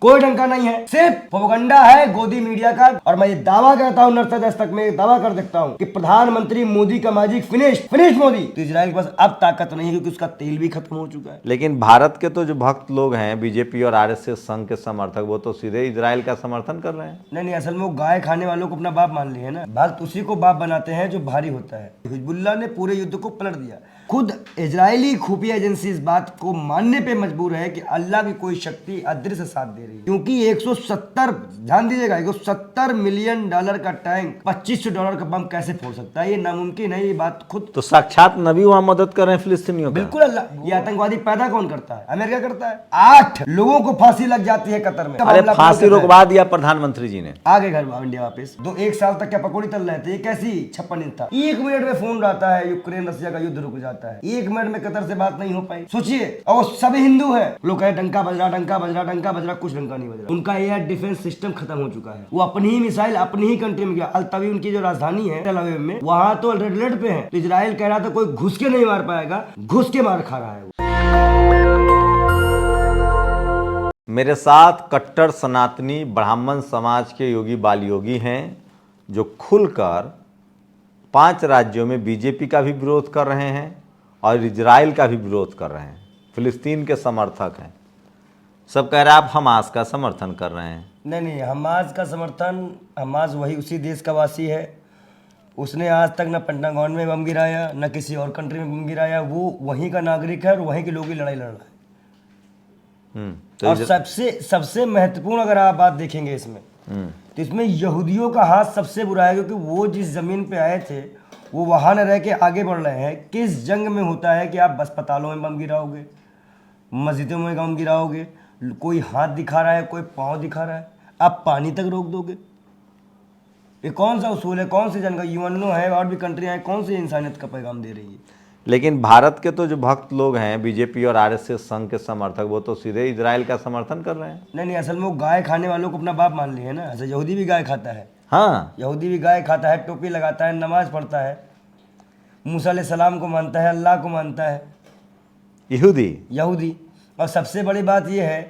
कोई डंका नहीं है, सिर्फ प्रोपेगेंडा है गोदी मीडिया का। और मैं ये दावा करता हूँ, नर्सद दस्तक में दावा कर सकता हूँ कि प्रधानमंत्री मोदी का मैजिक फिनिश मोदी। तो इजराइल के पास अब ताकत नहीं है क्योंकि उसका तेल भी खत्म हो चुका है। लेकिन भारत के तो जो भक्त लोग हैं, बीजेपी और आरएसएस संघ के समर्थक, वो तो सीधे इजराइल का समर्थन कर रहे हैं। नहीं, असल में वो गाय खाने वालों को अपना बाप मान लिए है ना। भक्त उसी को बाप बनाते हैं जो भारी होता है। हिजबुल्लाह ने पूरे युद्ध को पलट दिया। खुद इजरायली खुफिया एजेंसी इस बात को मानने पे मजबूर है कि अल्लाह की कोई शक्ति अदृश्य साथ दे रही है, क्योंकि 170 ध्यान दीजिएगा, 170 मिलियन डॉलर का टैंक $2500 का बम कैसे फोड़ सकता है? ये नामुमकिन है। ये बात खुद तो साक्षात नबी वहां मदद कर रहे हैं फिलिस्तीनियों का। बिल्कुल। अल्लाह ये आतंकवादी पैदा कौन करता है? अमेरिका करता है। 8 लोगों को फांसी लग जाती है कतर में। अरे फांसी रुकवा दिया प्रधानमंत्री जी ने, आगे घर इंडिया वापस। 1 साल तक क्या पकौड़ी तल रहे थे? ये कैसी 56 इंच था। 1 मिनट में फोन आता है, यूक्रेन रसिया का युद्ध रुक जाता है। 1 मिनट में कतर से बात नहीं हो पाई। सोचिए, और वो सभी हिंदू है। लोग कहे डंका बज रहा, कुछ डंका नहीं बज रहा। उनका एयर डिफेंस सिस्टम खत्म हो चुका है। वो अपनी ही मिसाइल अपनी ही कंट्री में गया। अल तवी उनकी जो राजधानी है टेल अवीव में, वहां तो रेड अलर्ट पे है। तो इजराइल कह रहा था कोई घुस के नहीं मार पाएगा, घुस के मार खा रहा है। मेरे साथ कट्टर सनातनी ब्राह्मण समाज के योगी बाल योगी हैं, जो खुलकर 5 राज्यों में बीजेपी का भी विरोध कर रहे हैं और इजराइल का भी विरोध कर रहे हैं। फिलिस्तीन के समर्थक हैं। सब कह रहे हैं आप हमास का समर्थन कर रहे हैं। नहीं, हमास का समर्थन, हमास वही उसी देश का वासी है। उसने आज तक न पेंटागन में बम गिराया, न किसी और कंट्री में बम गिराया। वो वहीं का नागरिक है और वहीं के लोगों की लड़ाई लड़ रहा है। और सबसे महत्वपूर्ण अगर आप बात देखेंगे इसमें, तो इसमें यहूदियों का हाथ सबसे बुरा है, क्योंकि वो जिस जमीन पे आए थे वो वहां न रह के आगे बढ़ रहे हैं। किस जंग में होता है कि आप अस्पतालों में बम गिराओगे, मस्जिदों में बम गिराओगे, कोई हाथ दिखा रहा है, कोई पाँव दिखा रहा है, आप पानी तक रोक दोगे? ये कौन सा उसूल है? कौन सी जंग? यूएनओ है और भी कंट्रियां हैं, कौन सी इंसानियत का पैगाम दे रही है? लेकिन भारत के तो जो भक्त लोग हैं, बीजेपी और आरएसएस संघ के समर्थक, वो तो सीधे इजराइल का समर्थन कर रहे हैं। नहीं, असल में वो गाय खाने वालों को अपना बाप मान लिए है ना। ऐसे यहूदी भी गाय खाता है। हाँ, यहूदी भी गाय खाता है, टोपी लगाता है, नमाज पढ़ता है, मूसा अलैहिस्सलाम को मानता है, अल्लाह को मानता है यहूदी। और सबसे बड़ी बात यह है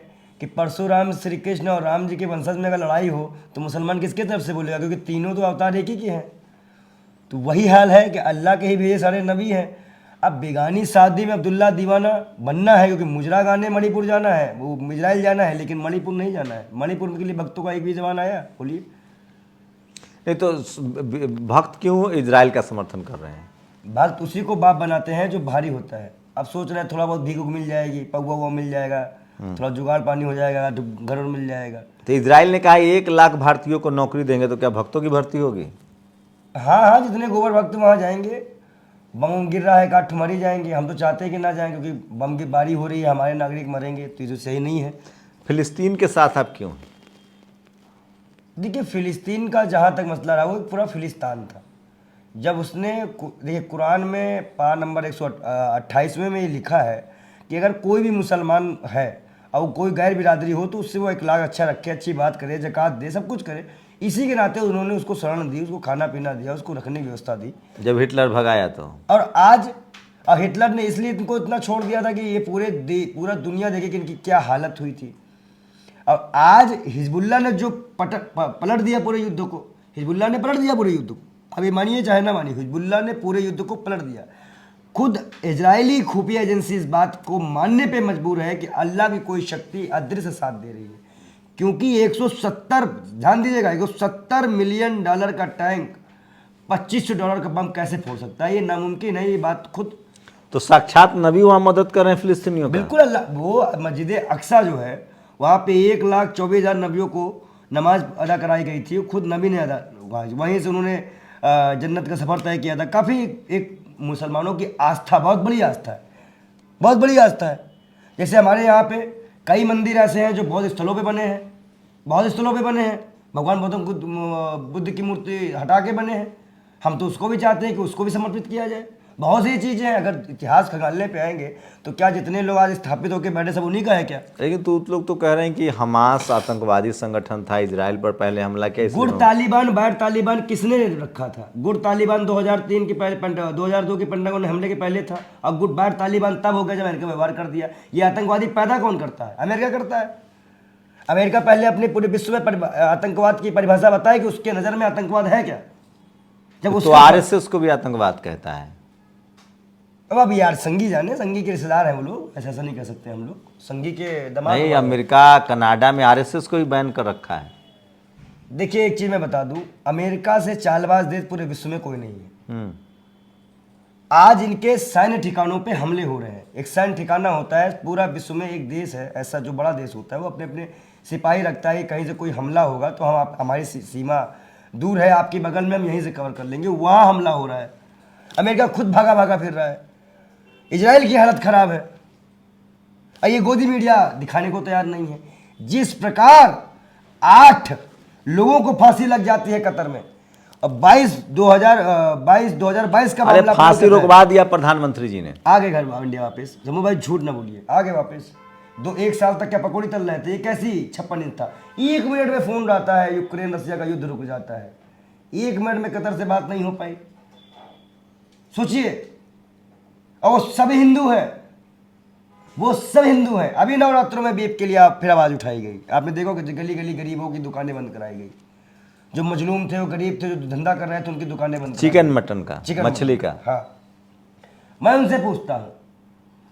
कि परशुराम, श्री कृष्ण और राम जी के वंशज में अगर लड़ाई हो तो मुसलमान किसके तरफ से बोलेगा? क्योंकि तीनों तो अवतार एक ही के हैं। तो वही हाल है कि अल्लाह के ही भेजे सारे नबी हैं। अब बेगानी शादी में अब्दुल्ला दीवाना बनना है, क्योंकि मुजरा गाने मणिपुर जाना है, वो इजराइल जाना है, लेकिन मणिपुर नहीं जाना है। मणिपुर के लिए भक्तों का एक भी जवान आया? बोलिए। नहीं तो भक्त क्यों इजराइल का समर्थन कर रहे हैं? भक्त उसी को बाप बनाते हैं जो भारी होता है। अब सोच रहे हैं थोड़ा बहुत भीख मिल जाएगी, पौवा हुआ मिल जाएगा, थोड़ा जुगाड़ पानी हो जाएगा, तो घर मिल जाएगा। तो इजराइल ने कहा 1 लाख भारतीयों को नौकरी देंगे, तो क्या भक्तों की भर्ती होगी? हाँ, जितने गोबर भक्त वहाँ जाएंगे। बम गिर रहा है, काठ मरी जाएंगे। हम तो चाहते हैं कि ना जाएं, क्योंकि बम की बारी हो रही है, हमारे नागरिक मरेंगे, तो ये सही नहीं है। फिलिस्तीन के साथ आप क्यों? देखिए, फिलिस्तीन का जहाँ तक मसला रहा, वो एक पूरा फिलिस्तान था। जब उसने, देखिए कुरान में पारा नंबर 128वें में ये लिखा है कि अगर कोई भी मुसलमान है और कोई गैर बिरादरी हो तो उससे वो इखलाक अच्छा रखे, अच्छी बात करे, ज़कात दे, सब कुछ करे। इसी के नाते उन्होंने उसको शरण दी, उसको खाना पीना दिया, उसको रखने की व्यवस्था दी। जब हिटलर भगाया तो, और आज हिटलर ने इसलिए इनको इतना छोड़ दिया था कि ये पूरा दुनिया देखे कि इनकी क्या हालत हुई थी। और आज हिजबुल्लाह ने जो पलट दिया पूरे युद्ध को, हिजबुल्लाह ने पलट दिया पूरे युद्ध को। अब ये मानिए चाहे ना मानिए, हिजबुल्लाह ने पूरे युद्ध को पलट दिया। खुद इजरायली खुफिया एजेंसी इस बात को मानने पे मजबूर है कि अल्लाह की कोई शक्ति अदृश्य साथ दे रही है, क्योंकि 170, ध्यान दीजिएगा, 170 मिलियन डॉलर का टैंक $2500 का बम कैसे फोड़ सकता है? ये नामुमकिन है। ये बात खुद तो साक्षात नबी वहां मदद कर रहे हैं फिलिस्तीनियों का। बिल्कुल। अल्लाह, वो मस्जिद अक्सा जो है, वहाँ पे 1,24,000 नबियों को नमाज अदा कराई गई थी। खुद नबी ने अदा, वहीं से उन्होंने जन्नत का सफ़र तय किया था। काफ़ी एक मुसलमानों की आस्था, बहुत बड़ी आस्था है, बहुत बड़ी आस्था है। जैसे हमारे यहाँ पे कई मंदिर ऐसे हैं जो बौद्ध स्थलों पे बने हैं, भगवान बुद्ध की मूर्ति हटा के बने हैं। हम तो उसको भी चाहते हैं कि उसको भी समर्पित किया जाए। बहुत सी चीज़ें हैं। अगर इतिहास खंगालने पे आएंगे तो क्या जितने लोग आज स्थापित होकर बैठे सब उन्हीं का है क्या? लेकिन तो लोग तो कह रहे हैं कि हमास आतंकवादी संगठन था, इजराइल पर पहले हमला किया। गुड तालिबान, बैड तालिबान किसने रखा था? गुड तालिबान 2003 के पहले, 2002 के पेंटागन हमले के पहले था। अब गुड बैड तालिबान तब हो गया जब अमेरिका व्यवहार कर दिया। ये आतंकवादी पैदा कौन करता है? अमेरिका करता है। अमेरिका पहले अपने पूरे विश्व में आतंकवाद की परिभाषा बताए कि उसके नज़र में आतंकवाद है क्या। जब तो उसका आरएसएस को भी आतंकवाद कहता है। अब यार संघी जाने, संघी के रिश्तेदार हैं वो लोग, ऐसा नहीं कह सकते हम लोग, संघी के दमाद। नहीं, अमेरिका कनाडा में आरएसएस को भी बैन कर रखा है। देखिए एक चीज मैं बता दूं, अमेरिका से चालबाज देश पूरे विश्व में कोई नहीं है। आज इनके सैन्य ठिकानों पे हमले हो रहे हैं। एक सैन्य ठिकाना होता है, पूरा विश्व में एक देश है ऐसा जो बड़ा देश होता है, वो अपने अपने सिपाही रखता है, कहीं से कोई हमला होगा तो हम हमारी सीमा दूर है आपके बगल में, हम यहीं से कवर कर लेंगे। वहाँ हमला हो रहा है, अमेरिका खुद भागा भागा फिर रहा है, इजराइल की हालत खराब है, और ये गोदी मीडिया दिखाने को तैयार नहीं है। जिस प्रकार 8 लोगों को फांसी लग जाती है कतर में, और 2022 का अरे मामला फांसी रुकवा दिया प्रधानमंत्री जी ने। आगे घर इंडिया वापस, जम्मू भाई झूठ ना बोलिए, आगे वापस 1 साल तक क्या पकौड़ी तल रहे थे, ये कैसी 56 इंच था। 1 मिनट में फोन आता है, यूक्रेन रसिया का युद्ध रुक जाता है, 1 मिनट में कतर से बात नहीं हो पाई, सोचिए। और वो सब हिंदू है, वो सब हिंदू हैं। अभी नवरात्रों में बीफ के लिए फिर आवाज़ उठाई गई, आपने देखो कि गली गली गरीबों की दुकानें बंद कराई गई, जो मजलूम थे, वो गरीब थे, जो धंधा कर रहे थे, उनकी दुकानें बंद। चिकन मटन का, मछली का। हाँ, मैं उनसे पूछता हूँ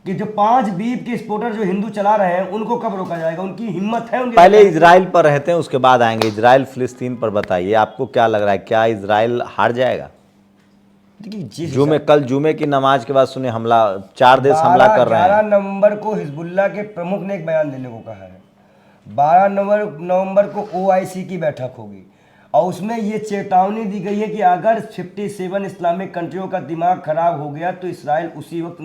कि जो 5 बीफ के एक्सपोर्टर जो हिंदू चला रहे हैं, उनको कब रोका जाएगा? उनकी हिम्मत है? पहले इजराइल पर रहते हैं, उसके बाद आएंगे इजराइल फिलिस्तीन पर। बताइए आपको क्या लग रहा है, क्या इजराइल हार जाएगा? देखिए जुमे, कल जुमे की नमाज के बाद सुने हमला, 4 देश हमला कर रहे हैं। 12 नवंबर को हिजबुल्लाह के प्रमुख ने एक बयान देने को कहा है। 12 नवंबर को OIC की बैठक होगी, और उसमें ये चेतावनी दी गई है कि अगर 57 इस्लामिक कंट्रियों का दिमाग खराब हो गया तो इसराइल उसी वक्त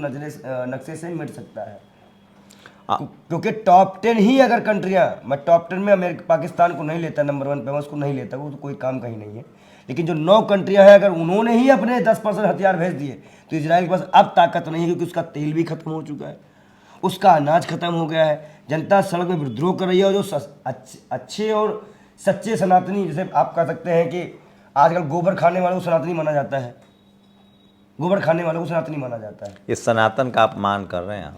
नक्शे से मिट सकता है। क्योंकि टॉप 10 ही अगर कंट्रियां, मैं टॉप 10 में अमेरिका पाकिस्तान को नहीं लेता, नंबर 1 पे मैं उसको नहीं लेता, वो तो कोई काम कहीं नहीं है, लेकिन जो 9 कंट्रियां हैं, अगर उन्होंने ही अपने 10% हथियार भेज दिए तो इजराइल के पास अब ताकत नहीं है, क्योंकि उसका तेल भी खत्म हो चुका है, उसका अनाज खत्म हो गया है, जनता सड़क में विद्रोह कर रही है। और जो अच्छे और सच्चे सनातनी, जैसे आप कह सकते हैं कि आजकल गोबर खाने वालों को सनातनी माना जाता है, गोबर खाने वालों को सनातनी माना जाता है। इस सनातन का अपमान कर रहे हैं आप।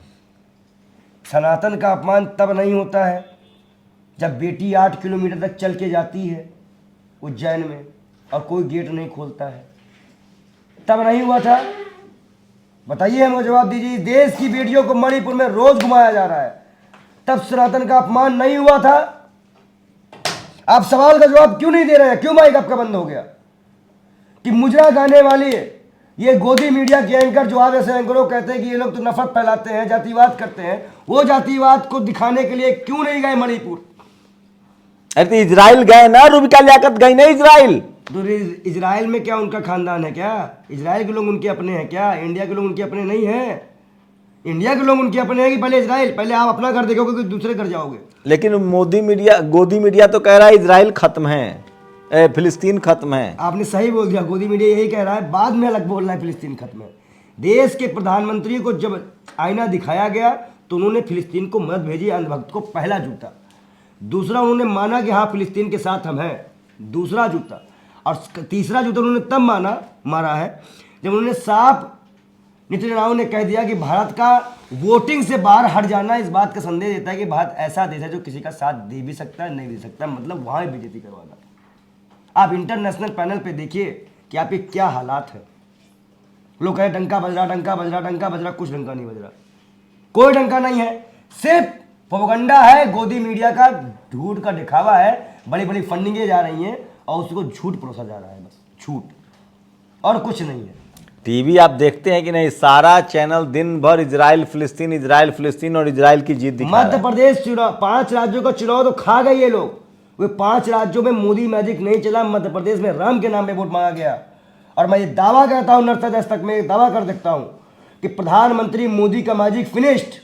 सनातन का अपमान तब नहीं होता है जब बेटी 8 किलोमीटर तक चल के जाती है उज्जैन में और कोई गेट नहीं खोलता है, तब नहीं हुआ था? बताइए, हमें जवाब दीजिए। देश की बेटियों को मणिपुर में रोज घुमाया जा रहा है, तब सनातन का अपमान नहीं हुआ था? आप सवाल का जवाब क्यों नहीं दे रहे हैं? क्यों माइक आपका बंद हो गया? कि मुजरा गाने वाली ये गोदी मीडिया के एंकर जो आज ऐसे एंकरों कहते हैं कि ये लोग तो नफरत फैलाते हैं, जातिवाद करते हैं, वो जातिवाद को दिखाने के लिए क्यों नहीं गए मणिपुर? अरे तो इजराइल गए ना, रूबिका लियाकत गई ना इजराइल। तो इजराइल में क्या उनका खानदान है क्या? इजराइल के लोग उनके अपने हैं क्या? इंडिया के लोग उनके अपने नहीं हैं? इंडिया के लोग उनके अपने हैं कि पहले इजराइल? पहले आप अपना घर देखोगे कि दूसरे घर जाओगे? लेकिन गोदी मीडिया तो कह रहा है इजराइल खत्म है, फिलिस्तीन खत्म है। आपने सही बोल दिया, गोदी मीडिया यही कह रहा है, बाद में अलग बोल रहा है फिलिस्तीन खत्म है। देश के प्रधानमंत्री को जब आईना दिखाया गया तो उन्होंने फिलिस्तीन को मदद भेजी, अंधभक्त को पहला जूता। दूसरा, उन्होंने माना कि हाँ फिलिस्तीन के साथ हम हैं, दूसरा जूता। और तीसरा जूता उन्होंने तब मारा है जब उन्होंने साफ नेतन्याहू ने कह दिया कि भारत का वोटिंग से बाहर हट जाना इस बात का संदेश देता है कि भारत ऐसा देश है जो किसी का साथ दे भी सकता है, नहीं दे सकता, मतलब वहाँ बेइज्जती करवाना। आप इंटरनेशनल पैनल पे देखिए कि आपके क्या हालात है। लोग कहे डंका बज रहा, डंका बज रहा, डंका बज रहा, कुछ डंका नहीं बज रहा, कोई डंका नहीं है, सिर्फ प्रोपेगेंडा है, गोदी मीडिया का झूठ का दिखावा है, बड़ी बड़ी फंडिंगें जा रही हैं और उसको झूठ परोसा जा रहा है, बस झूठ और कुछ नहीं है। टीवी आप देखते हैं कि नहीं, सारा चैनल दिन भर इजराइल फिलिस्तीन और इजराइल की जीत दिखा रहा है। मध्य प्रदेश चुनाव, 5 राज्यों का चुनाव तो खा गए ये लोग। वे 5 राज्यों में मोदी मैजिक नहीं चला, मध्य प्रदेश में राम के नाम पे वोट मांगा गया। और मैं ये दावा करता हूँ, नर्सद दस्तक में दावा कर सकता हूँ कि प्रधानमंत्री मोदी का मैजिक फिनिश्ड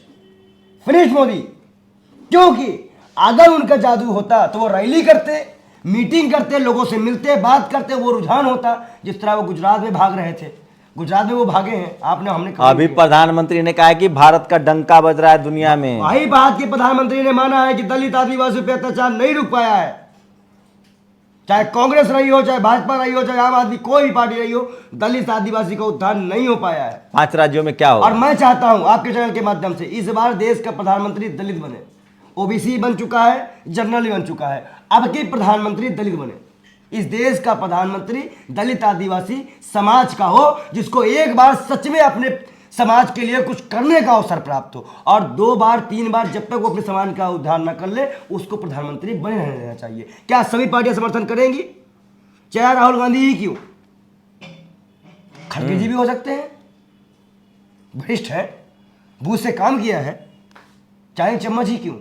मोदी। क्योंकि अगर उनका जादू होता तो वो रैली करते, मीटिंग करते, लोगों से मिलते, बात करते, वो रुझान होता जिस तरह वो गुजरात में भाग रहे थे। गुजरात में वो भागे हैं, हमने अभी प्रधानमंत्री ने कहा है कि भारत का डंका बज रहा है दुनिया में। वही बात की प्रधानमंत्री ने माना है कि दलित आदिवासी पे अत्याचार नहीं रुक पाया है, चाहे कांग्रेस रही हो, चाहे भाजपा रही हो, चाहे आम आदमी, कोई भी पार्टी रही हो, दलित आदिवासी का उद्धार नहीं हो पाया है। 5 राज्यों में क्या होगा? और मैं चाहता हूं आपके चैनल के माध्यम से इस बार देश का प्रधानमंत्री दलित बने, ओबीसी बन चुका है, जनरल भी बन चुका है। अब के प्रधानमंत्री दलित बने। इस देश का प्रधानमंत्री दलित आदिवासी समाज का हो, जिसको एक बार सच में अपने समाज के लिए कुछ करने का अवसर प्राप्त हो, और 2 बार 3 बार जब तक वो अपने समाज का उद्धार न कर ले, उसको प्रधानमंत्री बने रहने देना चाहिए। क्या सभी पार्टियां समर्थन करेंगी? चाहे राहुल गांधी ही क्यों, खड़गे जी भी हो सकते हैं, वरिष्ठ है, बूथ से काम किया है, चाहे चम्मच ही क्यों।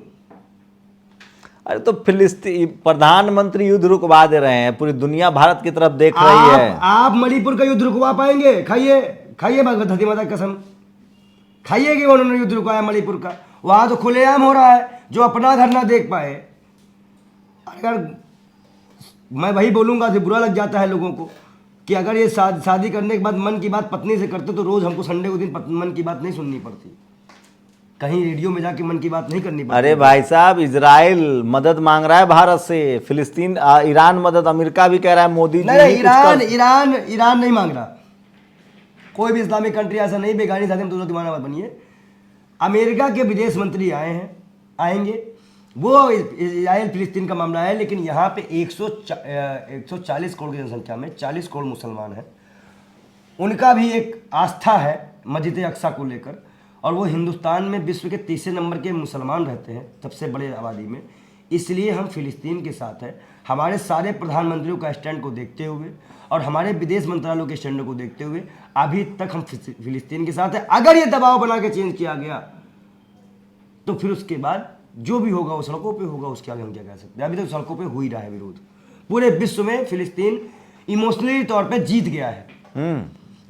अरे तो फिलिस्तीन प्रधानमंत्री युद्ध रुकवा दे रहे हैं, पूरी दुनिया भारत की तरफ देख रही है। आप मणिपुर का युद्ध रुकवा पाएंगे? खाइए खाइए भगवती माता की कसम, खाइए कि उन्होंने युद्ध रुकवाया मणिपुर का। वहां तो खुलेआम हो रहा है, जो अपना घर ना देख पाए। अगर मैं वही बोलूंगा तो बुरा लग जाता है लोगों को कि अगर ये शादी करने के बाद मन की बात पत्नी से करते तो रोज हमको संडे को दिन मन की बात नहीं सुननी पड़ती, कहीं रेडियो में जाके मन की बात नहीं करनी पड़ती। अरे भाई साहब, इजराइल मदद मांग रहा है भारत से, फिलिस्तीन ईरान मदद, अमेरिका भी कह रहा है मोदी जी नहीं, ईरान नहीं मांग रहा। कोई भी इस्लामिक कंट्री ऐसा नहीं, बेगानी शादी में दोनों दीवाना मत बनिए। अमेरिका के विदेश मंत्री आएंगे। वो इजराइल फिलिस्तीन का मामला है, लेकिन यहाँ पे 140 करोड़ की जनसंख्या में 40 करोड़ मुसलमान हैं। उनका भी एक आस्था है मस्जिद अक्सा को लेकर, और वो हिंदुस्तान में विश्व के 3रे नंबर के मुसलमान रहते हैं, सबसे बड़े आबादी में। इसलिए हम फिलिस्तीन के साथ हैं। हमारे सारे प्रधानमंत्रियों का स्टैंड को देखते हुए और हमारे विदेश मंत्रालयों के स्टैंड को देखते हुए अभी तक हम फिलिस्तीन के साथ हैं। अगर ये दबाव बना के चेंज किया गया तो फिर उसके बाद जो भी होगा वो सड़कों पे होगा, उसके आगे हम क्या कह सकते हैं। अभी तक तो सड़कों पे हो ही रहा है विरोध। पूरे विश्व में फिलिस्तीन इमोशनली तौर पे जीत गया है।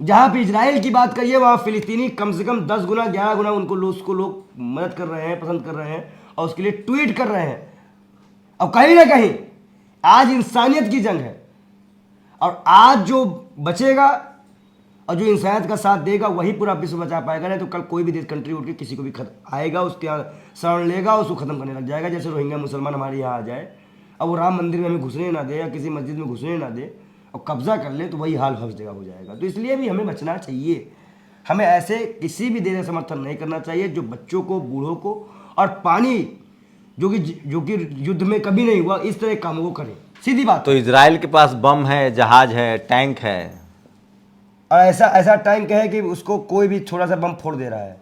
जहां पे इजराइल की बात करिए, वहां फिलिस्तीनी कम से कम 10 गुना 11 गुना उसको लोग मदद कर रहे हैं, पसंद कर रहे हैं, और उसके लिए ट्वीट कर रहे हैं। और कहीं ना कहीं आज इंसानियत की जंग है, और आज जो बचेगा और जो इंसानियत का साथ देगा वही पूरा विश्व बचा पाएगा। नहीं तो कल कोई भी देश कंट्री उठ के किसी को भी आएगा, उसके यहाँ शरण लेगा, उसको खत्म करने लग जाएगा। जैसे रोहिंग्या मुसलमान हमारे यहाँ आ जाए, अब वो राम मंदिर में हमें घुसने ना दे या किसी मस्जिद में घुसने ना दे और कब्जा कर ले, तो वही हाल हर जगह हो जाएगा। तो इसलिए भी हमें बचना चाहिए। हमें ऐसे किसी भी देश का समर्थन नहीं करना चाहिए जो बच्चों को, बूढ़ों को और पानी जो कि युद्ध में कभी नहीं हुआ, इस तरह कामों को करे। सीधी बात। तो इजराइल के पास बम है, जहाज है, टैंक है, और ऐसा टैंक है कि उसको कोई भी थोड़ा सा बम फोड़ दे रहा है।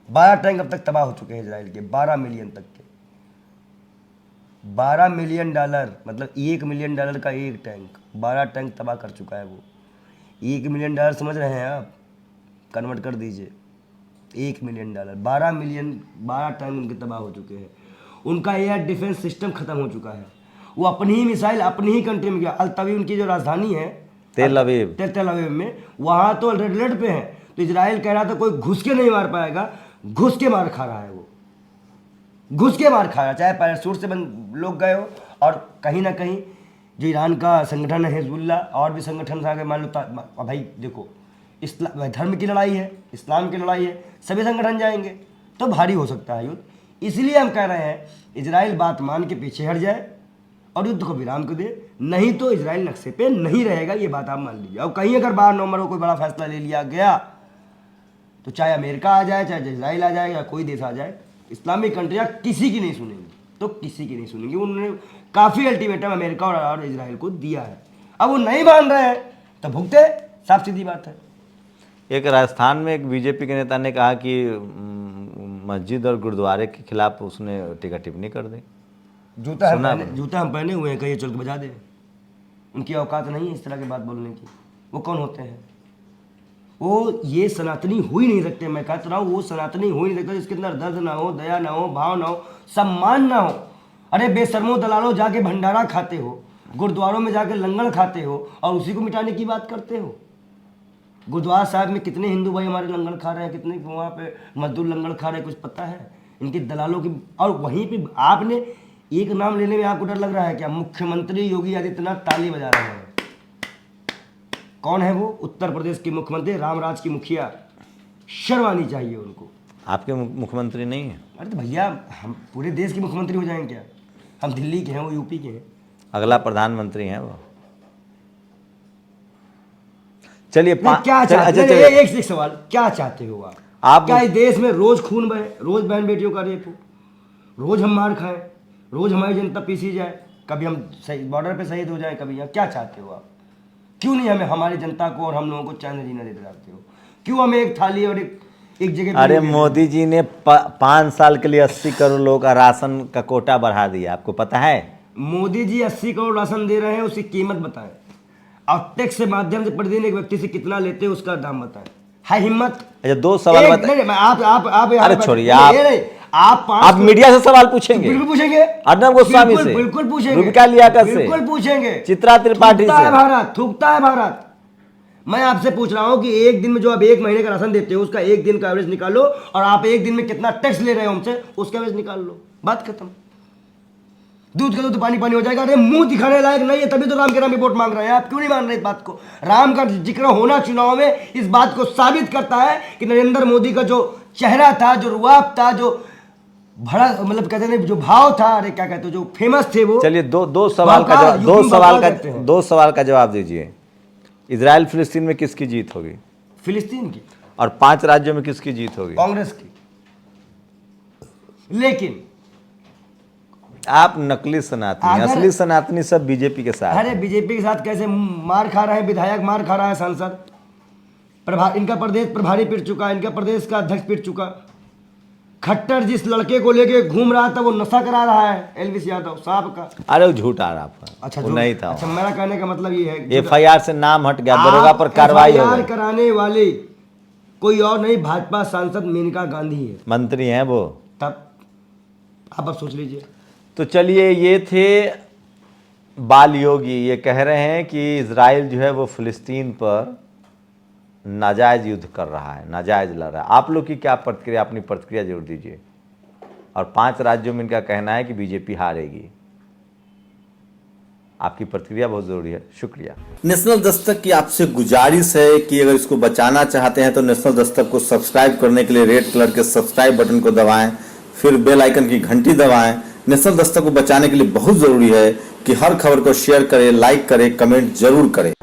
12 टैंक अब तक तबाह हो चुके हैं इजराइल के, 12 मिलियन तक के। $12 मिलियन, मतलब $1 मिलियन का एक टैंक, 12 टैंक तबाह कर चुका है वो। $1 मिलियन समझ रहे हैं आप? कन्वर्ट कर दीजिए, $1 मिलियन, 12 टैंक उनके तबाह हो चुके हैं। उनका एयर डिफेंस सिस्टम खत्म हो चुका है। वो अपनी ही मिसाइल अपनी ही कंट्री में गया। अल तवी उनकी जो राजधानी है तेल अवीव में, वहाँ तो रेड अलर्ट पे है। तो इजराइल कह रहा था कोई घुस के नहीं मार पाएगा, घुस के मार खा रहा है। वो घुस के मार खा रहा है, चाहे पैराशूट से लोग गए हो। और कहीं ना कहीं जो ईरान का संगठन है हिजबुल्ला, और भी संगठन आगे मान लो, भाई देखो, धर्म की लड़ाई है, इस्लाम की लड़ाई है, सभी संगठन जाएंगे तो भारी हो सकता है युद्ध। इसलिए हम कह रहे हैं इजराइल बात मान के पीछे हट जाए और युद्ध को विराम कर दे, नहीं तो इजराइल नक्शे पे नहीं रहेगा। ये बात आप मान लीजिए। और कहीं अगर 12 नवंबर को कोई बड़ा फैसला ले लिया गया तो चाहे अमेरिका आ जाए, चाहे इजराइल आ जाए, या कोई देश आ जाए, इस्लामिक कंट्रियाँ किसी की नहीं सुनेंगी, तो किसी की नहीं सुनेंगी। उन्होंने काफ़ी अल्टीमेटम अमेरिका और इजराइल को दिया है। अब वो नहीं मान रहे हैं तो भुगते, साफ सीधी बात है। एक राजस्थान में एक बीजेपी के नेता ने कहा कि मस्जिद और गुरुद्वारे के खिलाफ उसने टीका टिप्पणी कर दी। जूता हम पहने हुए हैं, कहीं चल के बजा दे। उनकी औकात नहीं है इस तरह की बात बोलने की। वो कौन होते हैं? वो ये सनातनी हो ही नहीं सकते। मैं कहता रहा हूँ, वो सनातनी हो ही नहीं सकता जिसके अंदर दर्द ना हो, दया ना हो, भाव ना हो, सम्मान ना हो। अरे बेशर्मो दलालो, जाके भंडारा खाते हो, गुरुद्वारों में जाके लंगर खाते हो और उसी को मिटाने की बात करते हो। गुरुद्वारा साहब में कितने हिंदू भाई हमारे लंगर खा रहे हैं, कितने वहाँ पे मजदूर लंगर खा रहे हैं, कुछ पता है इनके दलालों की? और वहीं पे आपने एक नाम लेने में आपको डर लग रहा है क्या? मुख्यमंत्री योगी आदित्यनाथ ताली बजा रहे हैं। कौन है वो? उत्तर प्रदेश के मुख्यमंत्री, रामराज की मुखिया। शर्म आनी चाहिए उनको। आपके मुख्यमंत्री नहीं है? अरे तो भैया, हम पूरे देश के मुख्यमंत्री हो जाएंगे क्या? हम दिल्ली के हैं, वो यूपी के हैं। अगला प्रधानमंत्री है वो। चलिए क्या चाहते हैं? एक सवाल, क्या चाहते हो आप? क्या इस देश में रोज खून बहे, रोज बहन बेटियों का रेप हो, रोज हम मार खाएं, रोज हमारी जनता पीसी जाए, कभी हम बॉर्डर पे शहीद हो जाए, कभी यहाँ, क्या चाहते हो आप? क्यों नहीं हमें हमारी जनता को और हम लोगों को चैन जीना देते जाते हो? क्यों हमें एक थाली और एक जगह पे अरे नहीं मोदी जी ने 5 साल के लिए 80 करोड़ लोगों का राशन का कोटा बढ़ा दिया, आपको पता है? मोदी जी 80 करोड़ राशन दे रहे हैं, उसकी कीमत बताएं, और टैक्स के माध्यम से प्रतिदिन एक व्यक्ति से कितना लेते हैं उसका दाम बताएं। है हिम्मत? अच्छा 2 सवाल एक- बता। नहीं, मैं आप अरे छोड़िए, आप आप मीडिया से सवाल पूछेंगे? बिल्कुल पूछेंगे। अर्नब गोस्वामी से, बिल्कुल पूछेंगे। रूबिका लियाकत से, बिल्कुल पूछेंगे। चित्रा त्रिपाठी थूकता है से। भारत, थूकता है भारत। मैं आपसे पूछ रहा हूं कि एक दिन में जो आप 1 महीने का राशन देते हो उसका एक दिन का एवरेज निकालो, और आप एक दिन में कितना टैक्स ले रहे हो हमसे उसका एवरेज निकाल लो, बात खत्म। दूध का दूध पानी पानी हो जाएगा। अरे मुंह दिखाने लायक नहीं है, तभी तो राम के नाम रिपोर्ट मांग रहे हैं। आप क्यों नहीं मान रहे इस बात को? राम का जिक्र होना चुनाव में इस बात को साबित करता है कि नरेंद्र मोदी का जो चेहरा था, जो रुआब था, जो बड़ा मतलब कहते हैं जो भाव था, अरे क्या कहते हैं, जो फेमस थे वो। चलिए दो सवाल का जवाब दीजिए। इजराइल फिलिस्तीन में किसकी जीत होगी? फिलिस्तीन की। और 5 राज्यों में किसकी जीत होगी? कांग्रेस की। लेकिन आप नकली सनातनी, असली सनातनी सब बीजेपी के साथ। अरे बीजेपी के साथ कैसे? मार खा रहे हैं विधायक, मार खा रहा है सांसद, इनका प्रदेश प्रभारी पिट चुका, इनका प्रदेश का अध्यक्ष पिट चुका। खट्टर जिस लड़के को लेके घूम रहा था वो नशा करा रहा है, एलविस यादव साहब का। अरे वो झूठ आ रहा था। अच्छा, वो नहीं था। अच्छा, मेरा कहने का मतलब ये है FIR से नाम हट गया, दरोगा पर कार्रवाई हो गई। कराने वाले कोई और नहीं, भाजपा सांसद मेनका गांधी है, मंत्री हैं वो। तब आप अब सोच लीजिए। तो चलिए, ये थे बाल योगी। ये कह रहे हैं कि इजराइल जो है वो फिलिस्तीन पर नाजायज युद्ध कर रहा है, नाजायज लड़ रहा है। आप लोग की क्या प्रतिक्रिया? अपनी प्रतिक्रिया जरूर दीजिए। और 5 राज्यों में इनका कहना है कि बीजेपी हारेगी। आपकी प्रतिक्रिया बहुत जरूरी है। शुक्रिया। नेशनल दस्तक की आपसे गुजारिश है कि अगर इसको बचाना चाहते हैं तो नेशनल दस्तक को सब्सक्राइब करने के लिए रेड कलर के सब्सक्राइब बटन को दबाएं, फिर बेल आइकन की घंटी दबाएं। नेशनल दस्तक को बचाने के लिए बहुत जरूरी है कि हर खबर को शेयर करें, लाइक करें, कमेंट जरूर करें।